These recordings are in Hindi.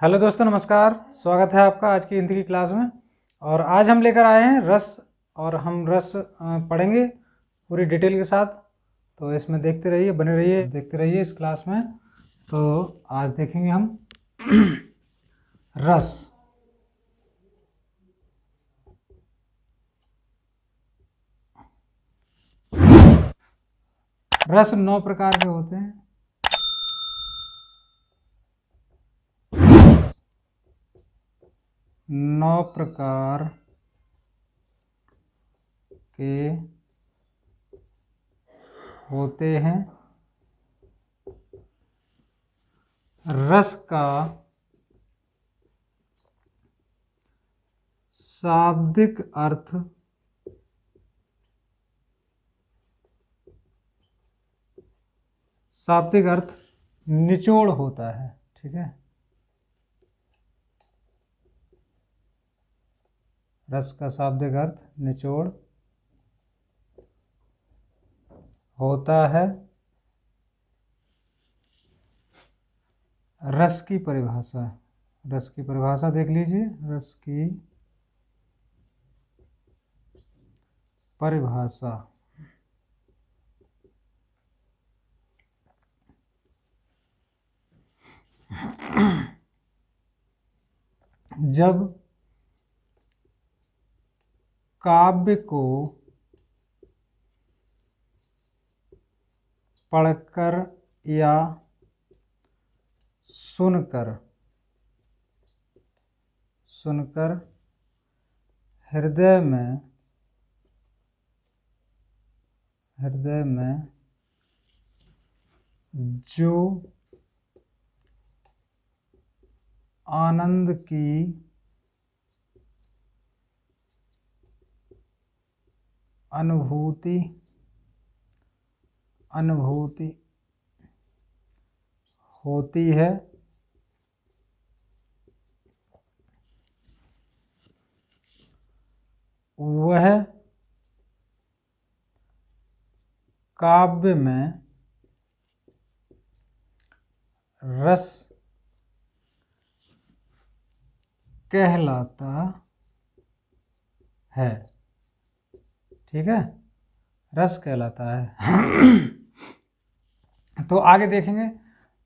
हेलो दोस्तों, नमस्कार। स्वागत है आपका आज की हिंदी की क्लास में। और आज हम लेकर आए हैं रस, और हम रस पढ़ेंगे पूरी डिटेल के साथ। तो इसमें देखते रहिए, बने रहिए, देखते रहिए इस क्लास में। तो आज देखेंगे हम रस। रस 9 प्रकार के होते हैं। 9 प्रकार के होते हैं। रस का शाब्दिक अर्थ निचोड़ होता है। ठीक है, रस का शाब्दिक अर्थ निचोड़ होता है। रस की परिभाषा देख लीजिए। रस की परिभाषा जब काव्य को पढ़कर या सुनकर हृदय में जो आनंद की अनुभूति होती है, वह काव्य में रस कहलाता है। ठीक है, रस कहलाता है। तो आगे देखेंगे।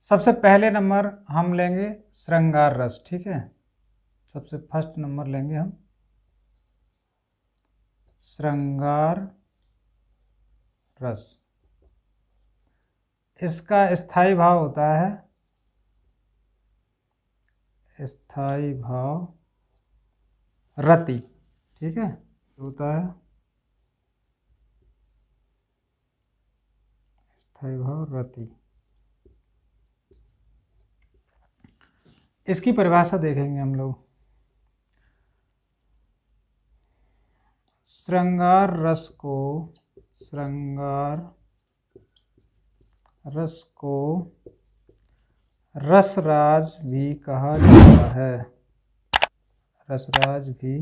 सबसे पहले नंबर हम लेंगे श्रृंगार रस। ठीक है, सबसे फर्स्ट नंबर लेंगे हम श्रृंगार रस। इसका स्थाई भाव होता है, स्थाई भाव रति। ठीक है, होता है स्थाई भाव रति। इसकी परिभाषा देखेंगे हम लोग। श्रृंगार रस को रसराज भी कहा जाता है। रसराज भी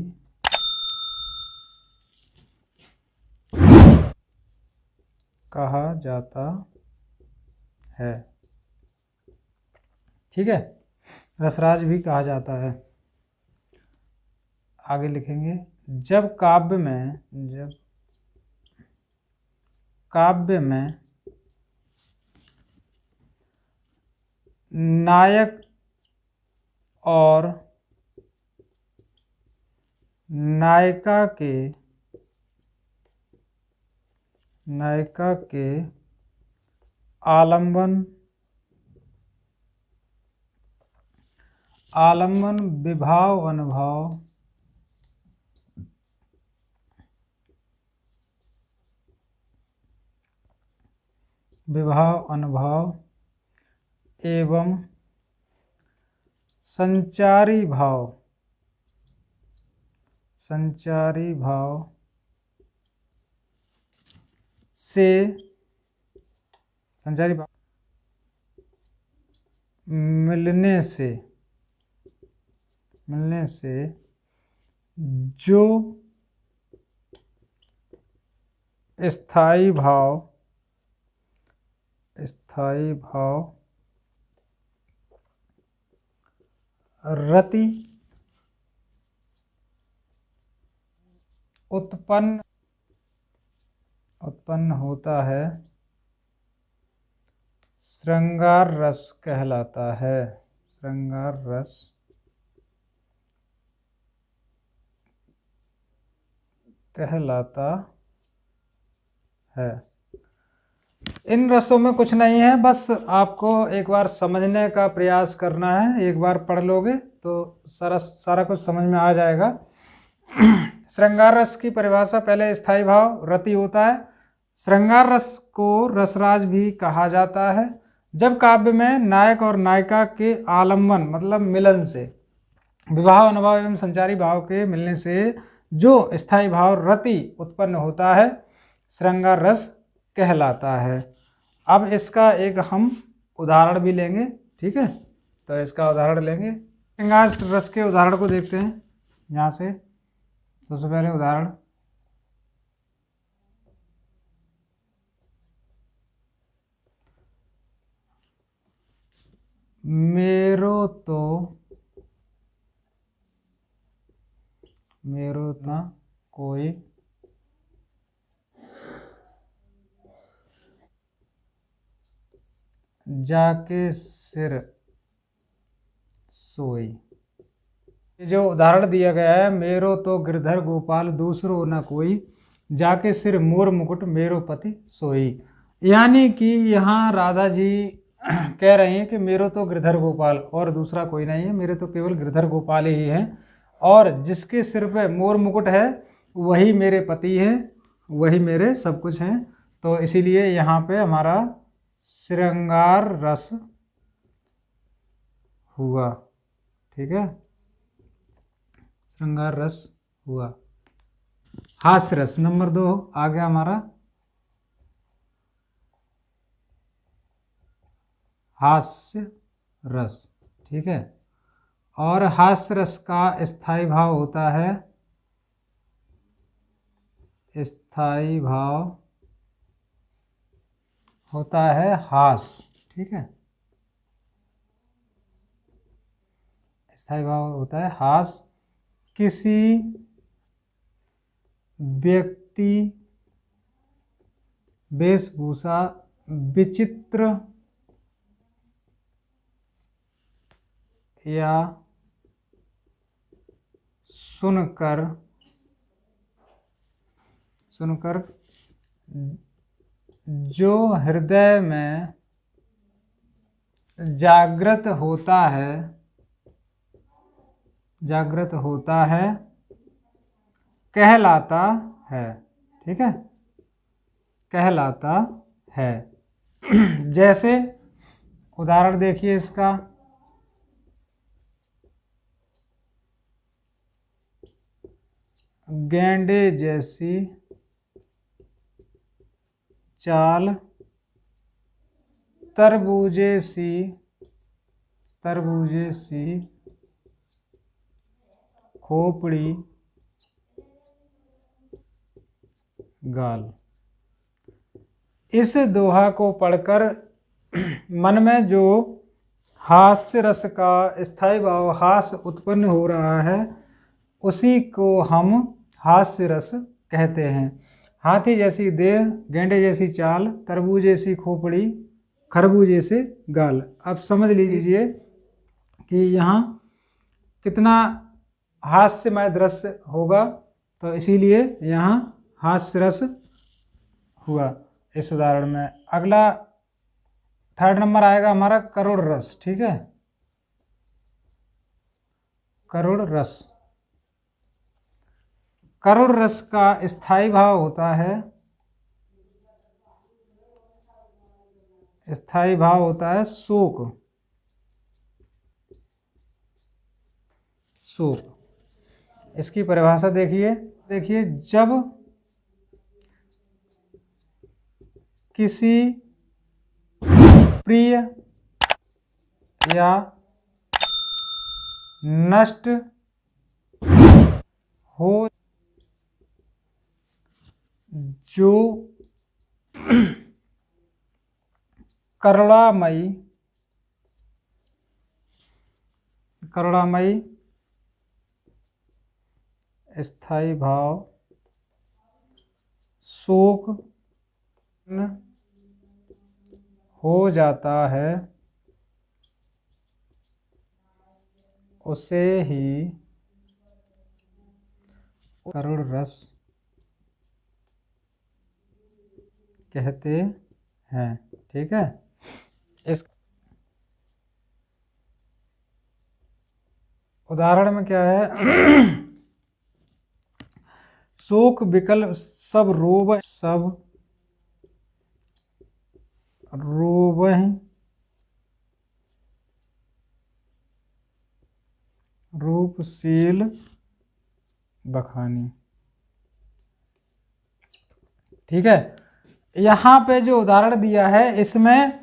कहा जाता है। ठीक है, रसराज भी कहा जाता है। आगे लिखेंगे। जब काव्य में नायक और नायिका के आलंबन विभाव अनुभव एवं संचारी भाव मिलने से जो स्थाई भाव रति उत्पन्न होता है श्रृंगार रस कहलाता है। श्रृंगार रस कहलाता है। इन रसों में कुछ नहीं है, बस आपको एक बार समझने का प्रयास करना है। एक बार पढ़ लोगे तो सारा कुछ समझ में आ जाएगा। श्रृंगार रस की परिभाषा, पहले स्थायी भाव रति होता है। श्रृंगार रस को रसराज भी कहा जाता है। जब काव्य में नायक और नायिका के आलम्बन मतलब मिलन से, विवाह अनुभाव एवं संचारी भाव के मिलने से जो स्थायी भाव रति उत्पन्न होता है, श्रृंगार रस कहलाता है। अब इसका एक हम उदाहरण भी लेंगे, ठीक है। तो इसका उदाहरण लेंगे। श्रृंगार रस के उदाहरण को देखते हैं यहाँ से। सबसे पहले उदाहरण, मेरो तो ना कोई जाके सिर सोई। जो उदाहरण दिया गया है, मेरो तो गिरधर गोपाल दूसरो न कोई, जाके सिर मोर मुकुट मेरो पति सोई। यानी कि यहाँ राधा जी कह रहे हैं कि मेरो तो गिरधर गोपाल और दूसरा कोई नहीं है, मेरे तो केवल गिरधर गोपाल ही हैं, और जिसके सिर पे मोर मुकुट है वही मेरे पति हैं, वही मेरे सब कुछ हैं। तो इसीलिए यहाँ पे हमारा श्रृंगार रस हुआ, ठीक है। श्रृंगार रस हुआ। हास्य रस नंबर 2 आ गया हमारा। हास्य रस, ठीक है। और हास्य रस का स्थायी भाव होता है, स्थायी भाव होता है हास, ठीक है। स्थायी भाव होता है हास। किसी व्यक्ति वेशभूषा विचित्र या सुनकर जो हृदय में जागृत होता है कहलाता है, ठीक है, कहलाता है। जैसे उदाहरण देखिए इसका, गेंडे जैसी चाल, तरबूजे सी खोपड़ी गाल। इस दोहा को पढ़कर मन में जो हास्य रस का स्थायी भाव हास उत्पन्न हो रहा है, उसी को हम हास्य रस कहते हैं। हाथी जैसी देह, गेंडे जैसी चाल, तरबूज जैसी खोपड़ी, खरबूजे से गाल। अब समझ लीजिए कि यहाँ कितना हास्यमय दृश्य होगा, तो इसीलिए यहाँ हास्य रस हुआ इस उदाहरण में। अगला 3rd नंबर आएगा हमारा करुण रस, ठीक है। करुण रस। करुण रस का स्थायी भाव होता है, शोक। इसकी परिभाषा देखिए, जब किसी प्रिय या नष्ट हो जो करुणामयी स्थायी भाव शोक हो जाता है उसे ही करुण रस कहते हैं। ठीक है, इस उदाहरण में क्या है? शोक विकल सब रोवहि रूपशील बखानी। ठीक है, यहाँ पे जो उदाहरण दिया है इसमें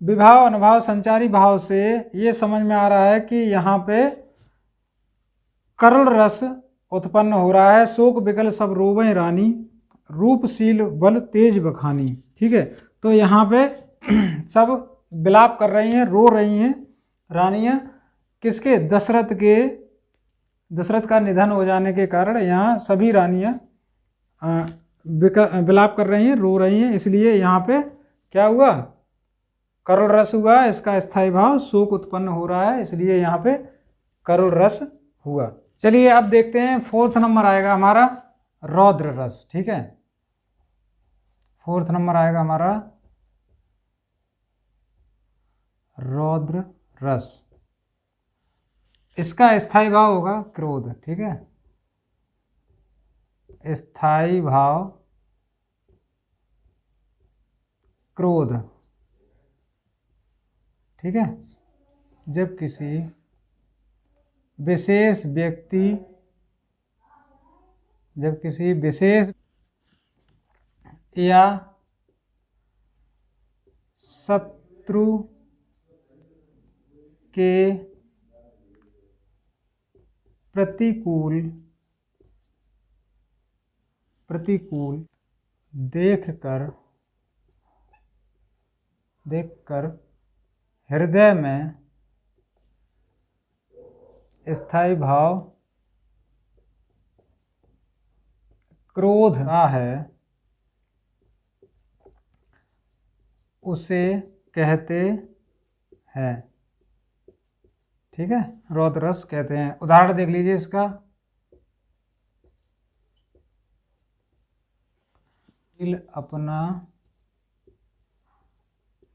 विभाव अनुभाव संचारी भाव से ये समझ में आ रहा है कि यहाँ पे करुण रस उत्पन्न हो रहा है। शोक विकल सब रोवें रानी रूपशील बल तेज बखानी। ठीक है, तो यहाँ पे सब विलाप कर रही हैं, रो रही हैं रानियां। किसके? दशरथ का निधन हो जाने के कारण यहाँ सभी रानियां विलाप कर रही हैं, रो रही हैं। इसलिए यहाँ पे क्या हुआ? करुण रस हुआ। इसका स्थायी भाव शोक उत्पन्न हो रहा है, इसलिए यहाँ पे करुण रस हुआ। चलिए अब देखते हैं, 4th नंबर आएगा हमारा रौद्र रस। ठीक है, 4th नंबर आएगा हमारा रौद्र रस। इसका स्थायी भाव होगा क्रोध। ठीक है, स्थायी भाव क्रोध। ठीक है, जब किसी विशेष या शत्रु के प्रतिकूल देखकर हृदय में स्थायी भाव क्रोध आ है, उसे कहते हैं। ठीक है, रौद्र रस कहते हैं। उदाहरण देख लीजिए इसका। अपना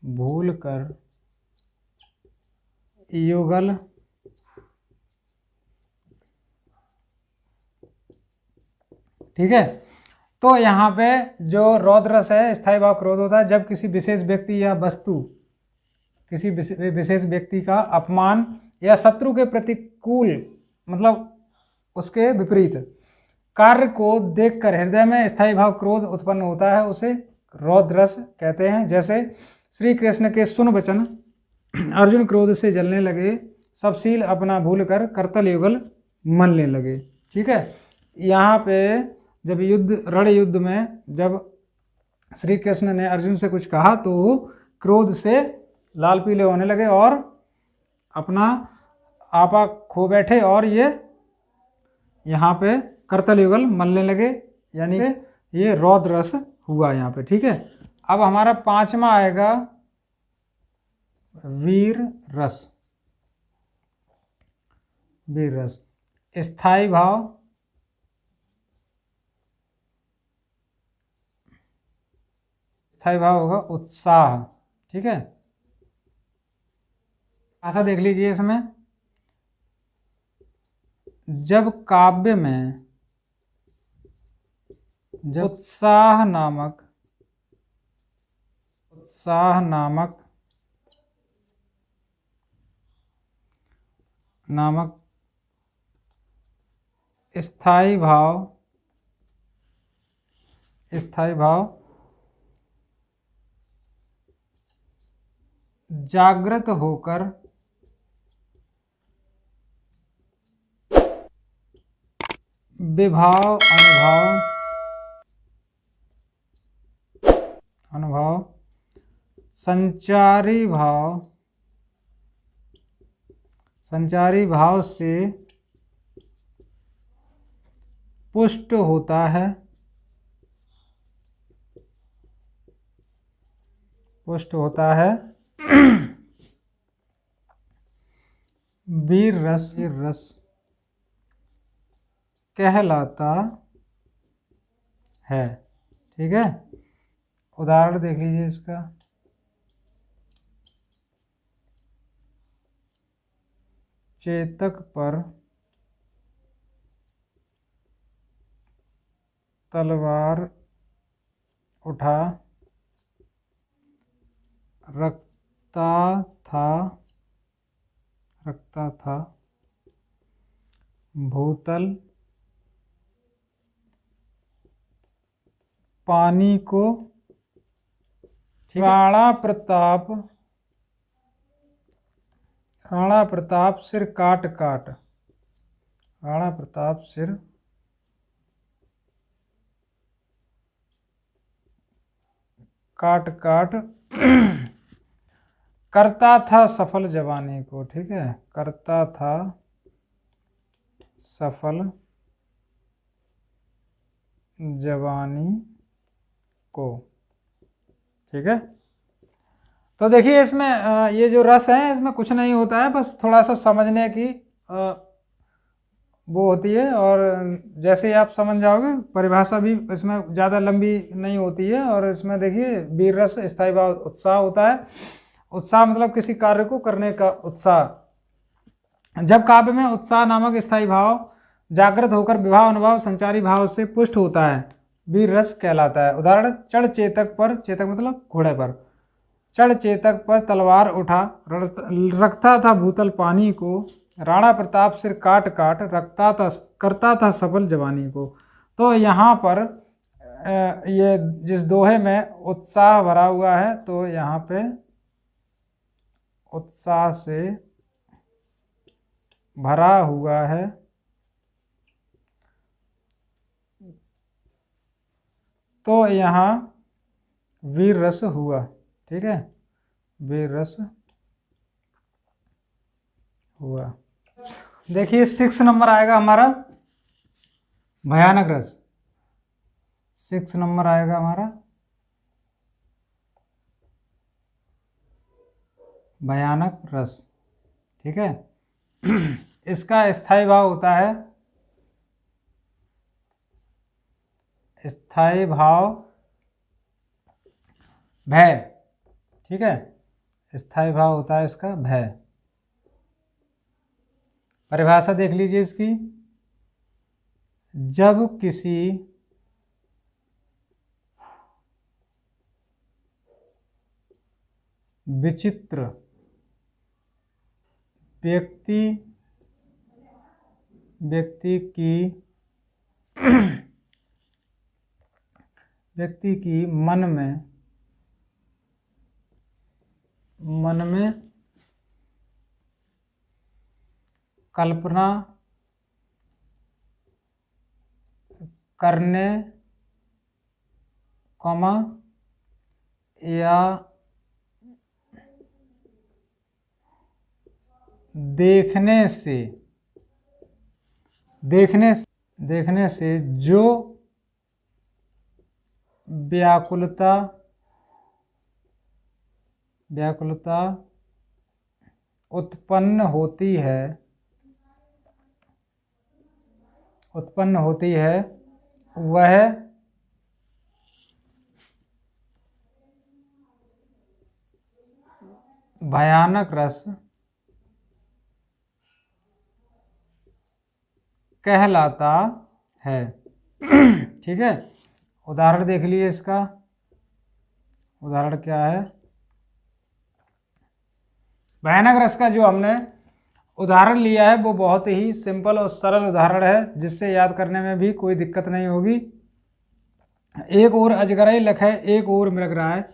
भूल कर युगल ठीक है, तो यहाँ पे जो रौद्र रस है, स्थायी भाव क्रोध होता है जब किसी विशेष व्यक्ति या वस्तु, किसी विशेष व्यक्ति का अपमान या शत्रु के प्रतिकूल मतलब उसके विपरीत कार्य को देखकर हृदय में स्थायी भाव क्रोध उत्पन्न होता है, उसे रौद्र रस कहते हैं। जैसे श्री कृष्ण के सुन वचन अर्जुन क्रोध से जलने लगे, सब शील अपना भूल कर करतल युगल मलने लगे। ठीक है, यहाँ पे जब रण युद्ध में जब श्री कृष्ण ने अर्जुन से कुछ कहा तो वो क्रोध से लाल पीले होने लगे और अपना आपा खो बैठे और ये यहाँ पे करतल युगल मलने लगे, यानी कि ये रौद्र रस हुआ यहाँ पे। ठीक है, अब हमारा 5वां आएगा वीर रस। वीर रस स्थायी भाव होगा उत्साह। ठीक है, ऐसा देख लीजिए इसमें, जब काव्य में उत्साह नामक स्थायी भाव जागृत होकर विभाव अनुभव संचारी भाव से पुष्ट होता है, पुष्ट होता है वीर रस, रस कहलाता है। ठीक है, उदाहरण देख लीजिए इसका। चेतक पर तलवार उठा, रखता था भूतल पानी को। राणा प्रताप सिर काट काट, राणा प्रताप सिर काट काट करता था सफल जवानी को। ठीक है, करता था सफल जवानी को। ठीक है, तो देखिए इसमें ये जो रस है इसमें कुछ नहीं होता है, बस थोड़ा सा समझने की वो होती है। और जैसे ही आप समझ जाओगे, परिभाषा भी इसमें ज़्यादा लंबी नहीं होती है। और इसमें देखिए वीर रस स्थायी भाव उत्साह होता है। उत्साह मतलब किसी कार्य को करने का उत्साह। जब काव्य में उत्साह नामक स्थायी भाव जागृत होकर विभाव अनुभाव संचारी भाव से पुष्ट होता है, वीर रस कहलाता है। उदाहरण, चढ़ चेतक पर, चेतक मतलब घोड़े पर, चढ़ चेतक पर तलवार उठा, रखता था भूतल पानी को, राणा प्रताप सिर काट काट करता था सफल जवानी को। तो यहाँ पर ये जिस दोहे में उत्साह भरा हुआ है, तो यहाँ पे उत्साह से भरा हुआ है, तो यहाँ वीर रस हुआ। ठीक है, वीर रस हुआ। देखिए 6 नंबर आएगा हमारा भयानक रस। 6 नंबर आएगा हमारा भयानक रस। ठीक है, इसका स्थायी भाव होता है, स्थायी भाव भय। ठीक है, स्थायी भाव होता है इसका भय। परिभाषा देख लीजिए इसकी। जब किसी विचित्र व्यक्ति की मन में कल्पना करने या देखने से जो व्याकुलता उत्पन्न होती है वह भयानक रस कहलाता है। ठीक है, उदाहरण देख लिए इसका। उदाहरण क्या है? भयानक रस का जो हमने उदाहरण लिया है वो बहुत ही सिंपल और सरल उदाहरण है, जिससे याद करने में भी कोई दिक्कत नहीं होगी। एक ओर अजगरई लखै एक ओर मृग राय,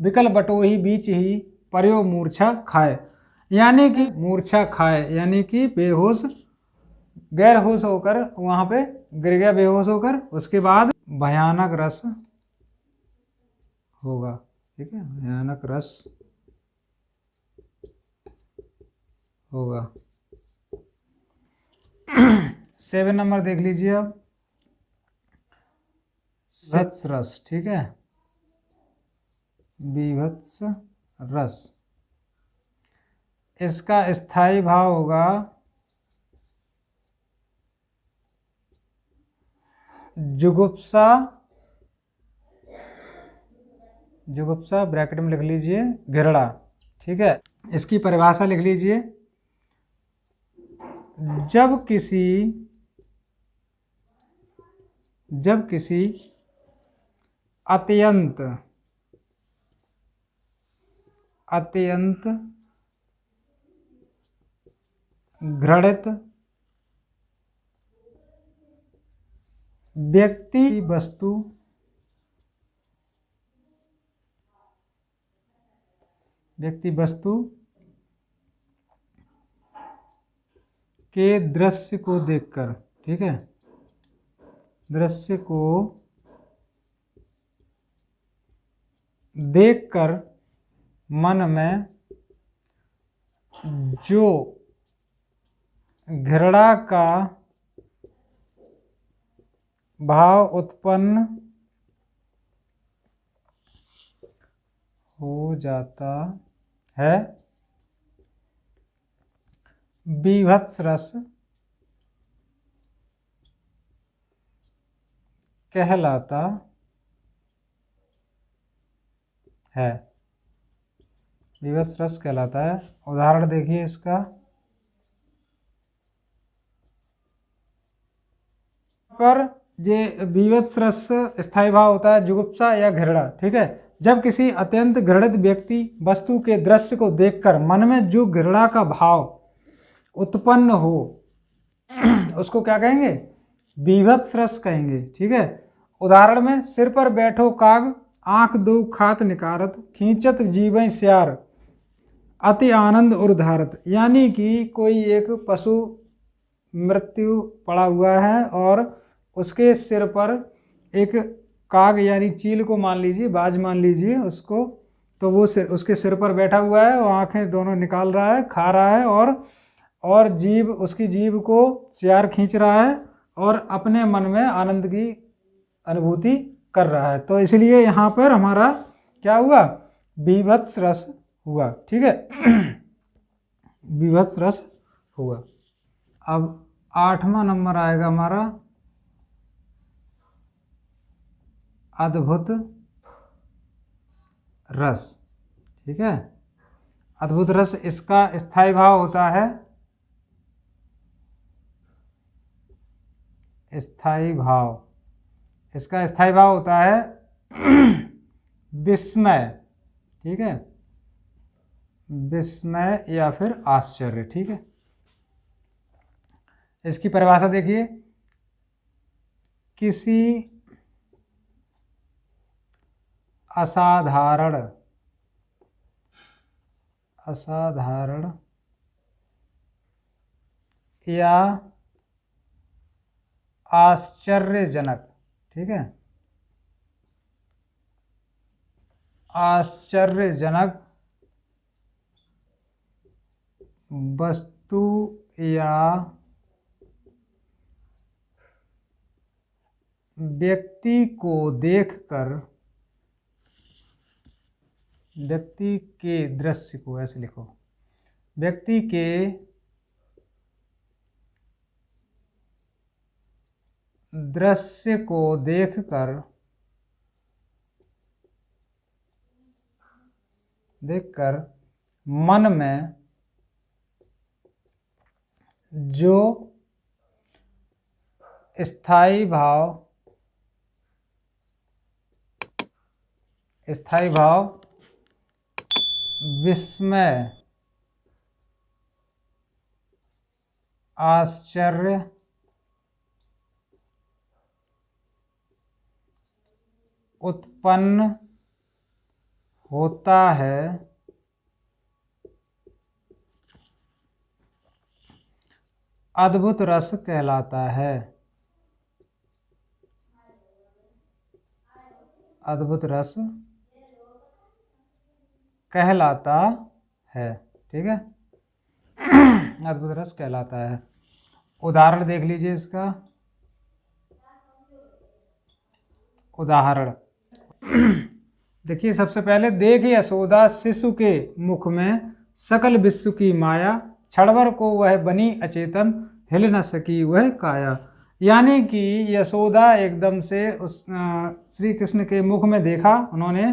विकल बटोही बीच ही पर्यो मूर्छा खाए। यानी कि मूर्छा खाए यानी कि बेहोश, गैर होश होकर वहां पे गिर गया बेहोश होकर, उसके बाद भयानक रस होगा। ठीक है, भयानक रस होगा। 7 नंबर देख लीजिए अब, बीभत्स रस। ठीक है, बीभत्स रस, इसका स्थायी भाव होगा जुगुप्सा, जुगुप्सा ब्रैकेट में लिख लीजिए घृणा। ठीक है, इसकी परिभाषा लिख लीजिए, जब किसी अत्यंत घृणित व्यक्ति वस्तु के दृश्य को देखकर, ठीक है, दृश्य को देखकर मन में जो घृणा का भाव उत्पन्न हो जाता है, बीभत्स रस कहलाता है। बीभत्स रस कहलाता है। उदाहरण देखिए इसका, पर ये बीभत्स रस स्थायी भाव होता है जुगुप्सा या घृणा। ठीक है, जब किसी अत्यंत घृणित व्यक्ति वस्तु के दृश्य को देखकर मन में जो घृणा का भाव उत्पन्न हो उसको क्या कहेंगे, बीभत्स रस कहेंगे। ठीक है, उदाहरण में सिर पर बैठो काग, आंख दो खात निकारत, खींचत जीवै स्यार, अति आनंद उर्धारत। यानी कि कोई एक पशु मृत्यु पड़ा हुआ है और उसके सिर पर एक काग यानी चील को मान लीजिए, बाज मान लीजिए उसको, तो वो उसके सिर पर बैठा हुआ है और आंखें दोनों निकाल रहा है, खा रहा है, और जीभ, उसकी जीभ को स्यार खींच रहा है और अपने मन में आनंद की अनुभूति कर रहा है। तो इसलिए यहाँ पर हमारा क्या हुआ, बीभत्स रस हुआ। ठीक है, बीभत्स रस हुआ। अब 8वां नंबर आएगा हमारा अद्भुत रस। ठीक है, अद्भुत रस, इसका स्थायी भाव होता है, इसका स्थायी भाव होता है विस्मय। ठीक है, विस्मय या फिर आश्चर्य। ठीक है, इसकी परिभाषा देखिए, किसी असाधारण या आश्चर्यजनक, ठीक है, आश्चर्यजनक वस्तु या व्यक्ति को देखकर, व्यक्ति के दृश्य को, ऐसे लिखो, व्यक्ति के दृश्य को देखकर मन में जो स्थायी भाव विस्मय, आश्चर्य, उत्पन्न होता है, अद्भुत रस कहलाता है। अद्भुत रस कहलाता है। ठीक है, अद्भुत रस कहलाता है। उदाहरण देख लीजिए इसका उदाहरण। देखिए सबसे पहले, देख यशोदा शिशु के मुख में सकल विश्व की माया, क्षणभर को वह बनी अचेतन, हिल न सकी वह काया। यानी कि यशोदा एकदम से उस श्री कृष्ण के मुख में देखा उन्होंने,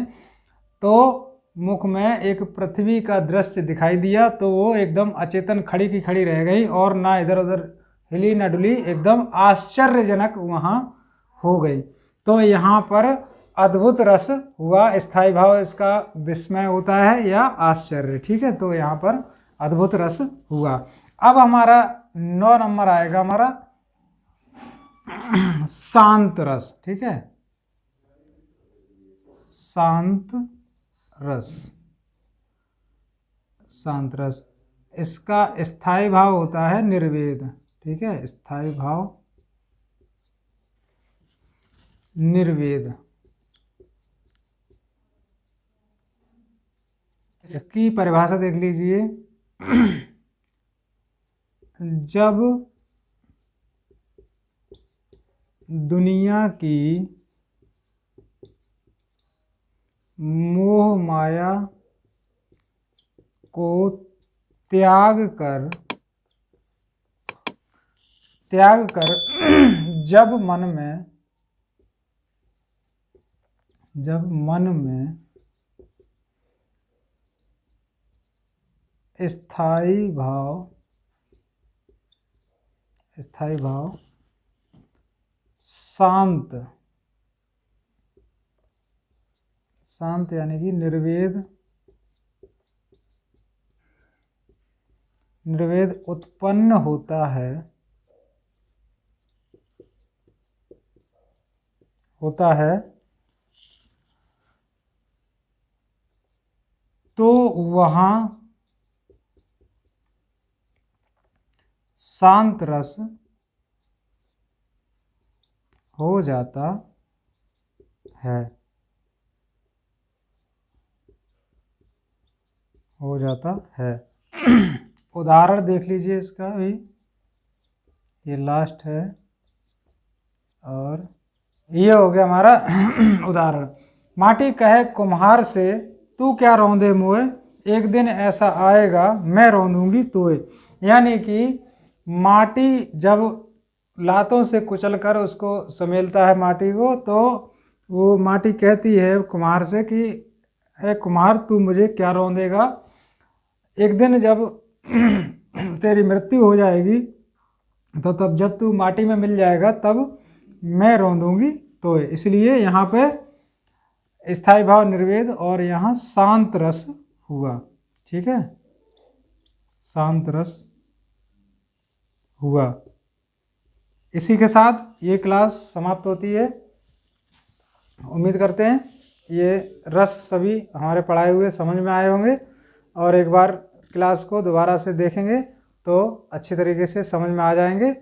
तो मुख में एक पृथ्वी का दृश्य दिखाई दिया, तो वो एकदम अचेतन खड़ी की खड़ी रह गई और ना इधर उधर हिली न डुली, एकदम आश्चर्यजनक वहाँ हो गई। तो यहाँ पर अद्भुत रस हुआ, स्थायी भाव इसका विस्मय होता है या आश्चर्य, ठीक है। तो यहाँ पर अद्भुत रस हुआ। अब हमारा 9 नंबर आएगा हमारा शांत रस, ठीक है। शांत रस, शांत रस, इसका स्थायी भाव होता है निर्वेद, ठीक है। स्थायी भाव निर्वेद। इसकी परिभाषा देख लीजिए। जब दुनिया की मोह माया को त्याग कर जब मन में स्थायी भाव शांत यानी कि निर्वेद उत्पन्न होता है तो वहाँ शांत रस हो जाता है। उदाहरण देख लीजिए इसका भी, ये लास्ट है और ये हो गया हमारा उदाहरण। माटी कहे कुम्हार से, तू क्या रौंदे मोए, एक दिन ऐसा आएगा मैं रौंदूंगी तोए। यानी कि माटी जब लातों से कुचलकर उसको समेलता है माटी को, तो वो माटी कहती है कुम्हार से कि ए कुम्हार तू मुझे क्या रौंदेगा, एक दिन जब तेरी मृत्यु हो जाएगी तो तब जब तू माटी में मिल जाएगा तब मैं रौंदूंगी। तो इसलिए यहाँ पे स्थायी भाव निर्वेद और यहाँ शांत रस हुआ, ठीक है। शांत रस हुआ। इसी के साथ ये क्लास समाप्त होती है। उम्मीद करते हैं ये रस सभी हमारे पढ़ाए हुए समझ में आए होंगे, और एक बार क्लास को दोबारा से देखेंगे तो अच्छी तरीके से समझ में आ जाएंगे।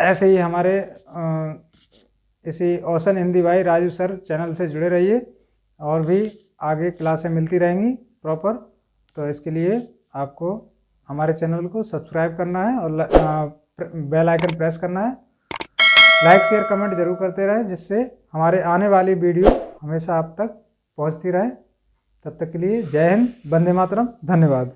ऐसे ही हमारे इसी ओशन हिंदी भाई राजू सर चैनल से जुड़े रहिए, और भी आगे क्लासें मिलती रहेंगी प्रॉपर। तो इसके लिए आपको हमारे चैनल को सब्सक्राइब करना है और बेल आइकन प्रेस करना है। लाइक शेयर कमेंट जरूर करते रहें, जिससे हमारे आने वाली वीडियो हमेशा आप तक पहुंचती रहे। तब तक के लिए जय हिंद, वंदे मातरम, धन्यवाद।